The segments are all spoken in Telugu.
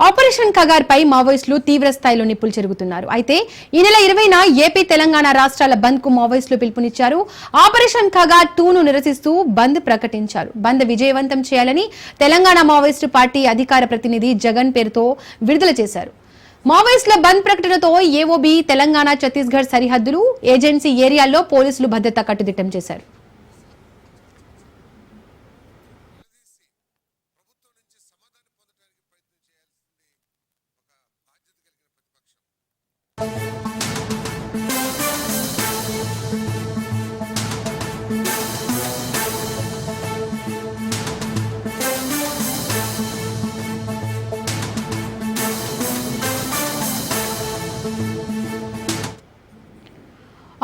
ఆపరేషన్ కగార్ పై మావోయిస్టులు తీవ్ర స్థాయిలో నిప్పులు చెరుగుతున్నారు. అయితే ఈ నెల 20న ఏపీ తెలంగాణ రాష్ట్రాల బంద్ కు మావోయిస్టులు పిలుపునిచ్చారు. ఆపరేషన్ కగార్ 2ను నిరసిస్తూ బంద్ ప్రకటించారు. బంద్ విజయవంతం చేయాలని తెలంగాణ మావోయిస్టు పార్టీ అధికార ప్రతినిధి జగన్ పేరుతో విడుదల చేశారు. మావోయిస్టుల బంద్ ప్రకటనతో ఏఓబీ తెలంగాణ ఛత్తీస్గఢ్ సరిహద్దులు ఏజెన్సీ ఏరియాల్లో పోలీసులు భద్రత కట్టుదిట్టం చేశారు.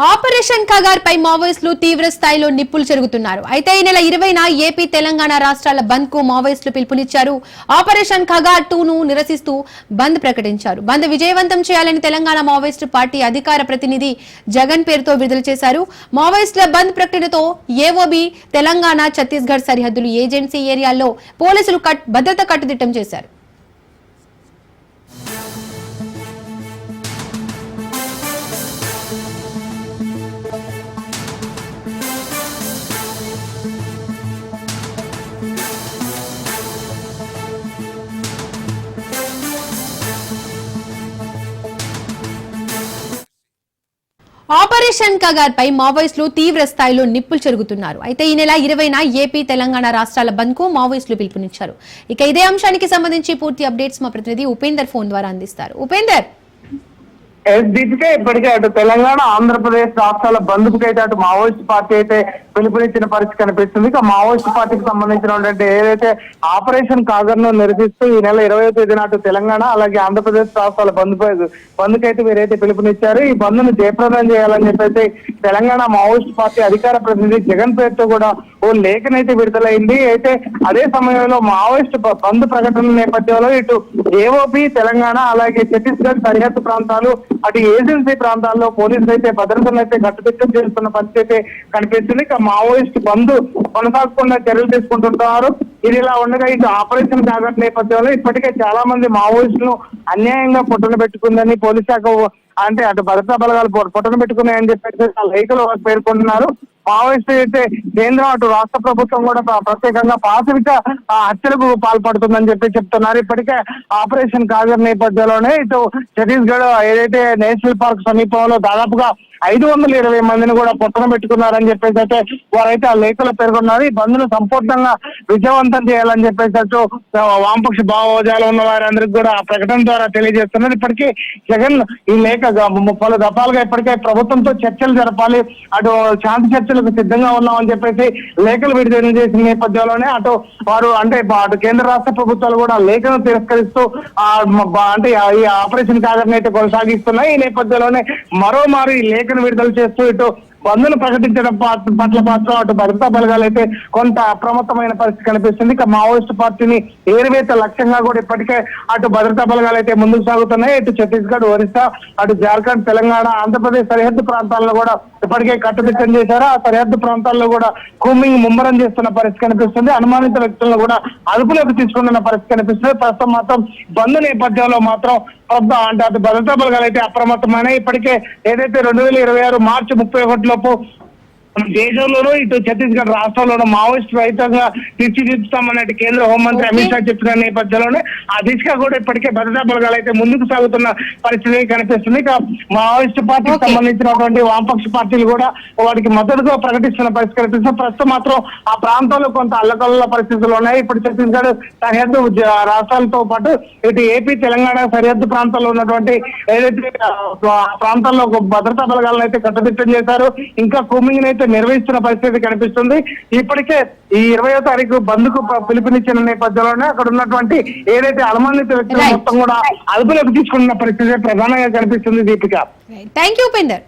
ఆపరేషన్ కగార్ పై మావోయిస్టులు తీవ్ర స్థాయిలో నిప్పులు చెరుగుతున్నారు. అయితే ఈ నెల 20న ఏపీ తెలంగాణ రాష్ట్రాల బంద్ కు మావోయిస్టులు పిలుపునిచ్చారు. ఆపరేషన్ కగార్ 2ను నిరసిస్తూ బంద్ ప్రకటించారు. బంద్ విజయవంతం చేయాలని తెలంగాణ మావోయిస్టు పార్టీ అధికార ప్రతినిధి జగన్ పేరుతో విడుదల చేశారు. మావోయిస్టుల బంద్ ప్రకటనతో ఏఓబీ తెలంగాణ ఛత్తీస్గఢ్ సరిహద్దులు ఏజెన్సీ ఏరియాల్లో పోలీసులు భద్రత కట్టుదిట్టం చేశారు. ఆపరేషన్ కగార్ పై మావోయిస్టులు తీవ్ర స్థాయిలో నిప్పులు చెరుగుతున్నారు. అయితే ఈ నెల 20న ఏపీ తెలంగాణ రాష్ట్రాల బంద్ కు మావోయిస్టులు పిలుపునిచ్చారు. ఇక ఇదే అంశానికి సంబంధించి పూర్తి అప్డేట్స్ మా ప్రతినిధి ఉపేందర్ ఫోన్ ద్వారా అందిస్తారు. ఉపేందర్, దీనికే ఇప్పటికే అటు తెలంగాణ ఆంధ్రప్రదేశ్ రాష్ట్రాల బంధుకు అయితే అటు మావోయిస్ట్ పార్టీ అయితే పిలుపునిచ్చిన పరిస్థితి కనిపిస్తుంది. ఇక మావోయిస్ట్ పార్టీకి సంబంధించినటువంటి ఏదైతే ఆపరేషన్ కాగర్ ను నిరసిస్తూ ఈ నెల 20వ తేదీన అటు తెలంగాణ అలాగే ఆంధ్రప్రదేశ్ రాష్ట్రాల బంధుకైతే వీరైతే పిలుపునిచ్చారు. ఈ బంద్ను జయప్రదం చేయాలని చెప్పేసి తెలంగాణ మావోయిస్ట్ పార్టీ అధికార ప్రతినిధి జగన్ పేరుతో కూడా ఓ లేఖనైతే విడుదలైంది. అయితే అదే సమయంలో మావోయిస్ట్ బంద్ ప్రకటన నేపథ్యంలో ఇటు ఏఓబీ తెలంగాణ అలాగే ఛత్తీస్గఢ్ సరిహద్దు ప్రాంతాలు అటు ఏజెన్సీ ప్రాంతాల్లో పోలీసులు అయితే భద్రతను అయితే కట్టుదిట్టం చేస్తున్న పరిస్థితి అయితే కనిపిస్తుంది. ఇక మావోయిస్ట్ బంద్ కొనసాగకుండా చర్యలు తీసుకుంటున్నారు. ఇది ఇలా ఉండగా ఇటు ఆపరేషన్ కాగర్ నేపథ్యంలో ఇప్పటికే చాలా మంది మావోయిస్టులు అన్యాయంగా పొట్టన పెట్టుకుందని పోలీస్ శాఖ అంటే అటు భద్రతా బలగాలు పొట్టన పెట్టుకున్నాయని చెప్పేసి లేఖలో పేర్కొంటున్నారు. మావోయిస్టు అయితే కేంద్రం అటు రాష్ట్ర ప్రభుత్వం కూడా ప్రత్యేకంగా పాశవిక హత్యలకు పాల్పడుతుందని చెప్తున్నారు. ఇప్పటికే ఆపరేషన్ కాగర్ నేపథ్యంలోనే ఇటు ఛత్తీస్గఢ్ ఏదైతే నేషనల్ పార్క్ సమీపంలో దాదాపుగా 520 మందిని కూడా పొట్టన పెట్టుకున్నారని చెప్పేసి అయితే వారైతే ఆ లేఖలో పేర్కొన్నారు. ఈ బంద్ను సంపూర్ణంగా విజయవంతం చేయాలని చెప్పేసి అటు వామపక్ష భావోజాలు ఉన్న వారందరికీ కూడా ఆ ప్రకటన ద్వారా తెలియజేస్తున్నారు. ఇప్పటికీ జగన్ ఈ లేఖ పలు దఫాలుగా ఇప్పటికే ప్రభుత్వంతో చర్చలు జరపాలి, అటు శాంతి చర్చలకు సిద్ధంగా ఉన్నామని చెప్పేసి లేఖలు విడుదల చేసిన నేపథ్యంలోనే అటు వారు అంటే అటు కేంద్ర రాష్ట్ర ప్రభుత్వాలు కూడా లేఖను తిరస్కరిస్తూ అంటే ఈ ఆపరేషన్ కాగర్ని అయితే కొనసాగిస్తున్నాయి. ఈ నేపథ్యంలోనే మరోమారు ఈ లేఖను విడుదల చేస్తూ ఇటు బంద్ను ప్రకటించడం పట్ల మాత్రం అటు భద్రతా బలగాలు అయితే కొంత అప్రమత్తమైన పరిస్థితి కనిపిస్తుంది. ఇక మావోయిస్టు పార్టీని ఏరువేత లక్ష్యంగా కూడా ఇప్పటికే అటు భద్రతా బలగాలు అయితే ముందుకు సాగుతున్నాయి. ఇటు ఛత్తీస్గఢ్, ఒరిస్సా, అటు జార్ఖండ్, తెలంగాణ, ఆంధ్రప్రదేశ్ సరిహద్దు ప్రాంతాల్లో కూడా ఇప్పటికే కట్టుదిట్టం చేశారు. ఆ సరిహద్దు ప్రాంతాల్లో కూడా కూంబింగ్ ముమ్మరం చేస్తున్న పరిస్థితి కనిపిస్తుంది. అనుమానిత వ్యక్తులను కూడా అదుపులోకి తీసుకుంటున్న పరిస్థితి కనిపిస్తుంది. ప్రస్తుతం మాత్రం బంద్ నేపథ్యంలో మాత్రం అంటే అటు భద్రతా బలగాలు అయితే అప్రమత్తమైన ఇప్పటికే ఏదైతే 2026 మార్చి 31 లోపు దేశంలోనూ ఇటు ఛత్తీస్గఢ్ రాష్ట్రంలోనూ మావోయిస్ట్ రహితంగా తీర్చిదిద్దుతామన్నట్టు కేంద్ర హోంమంత్రి అమిత్ షా చెప్పిన నేపథ్యంలోనే ఆ దిశగా కూడా ఇప్పటికే భద్రతా బలగాలు అయితే ముందుకు సాగుతున్న పరిస్థితి కనిపిస్తుంది. ఇక మావోయిస్ట్ పార్టీకి సంబంధించినటువంటి వామపక్ష పార్టీలు కూడా వాటికి మద్దతుగా ప్రకటిస్తున్న పరిస్థితి కనిపిస్తుంది. ప్రస్తుతం మాత్రం ఆ ప్రాంతంలో కొంత అల్లకల్ల పరిస్థితులు ఉన్నాయి. ఇప్పుడు ఛత్తీస్గఢ్ సరిహద్దు రాష్ట్రాలతో పాటు ఇటు ఏపీ తెలంగాణ సరిహద్దు ప్రాంతాల్లో ఉన్నటువంటి ఏదైతే ప్రాంతాల్లో భద్రతా బలగాలను అయితే కట్టుదిట్టం చేశారు. ఇంకా కూమింగ్ అయితే నిర్వహిస్తున్న పరిస్థితి కనిపిస్తుంది. ఇప్పటికే ఈ 20వ తారీఖు బంద్కు పిలుపునిచ్చిన నేపథ్యంలోనే అక్కడ ఉన్నటువంటి ఏదైతే అనుమానిత వ్యక్తులు మొత్తం కూడా అదుపులోకి తీసుకున్న పరిస్థితి ప్రధానంగా కనిపిస్తుంది. Deepika, thank you Upender.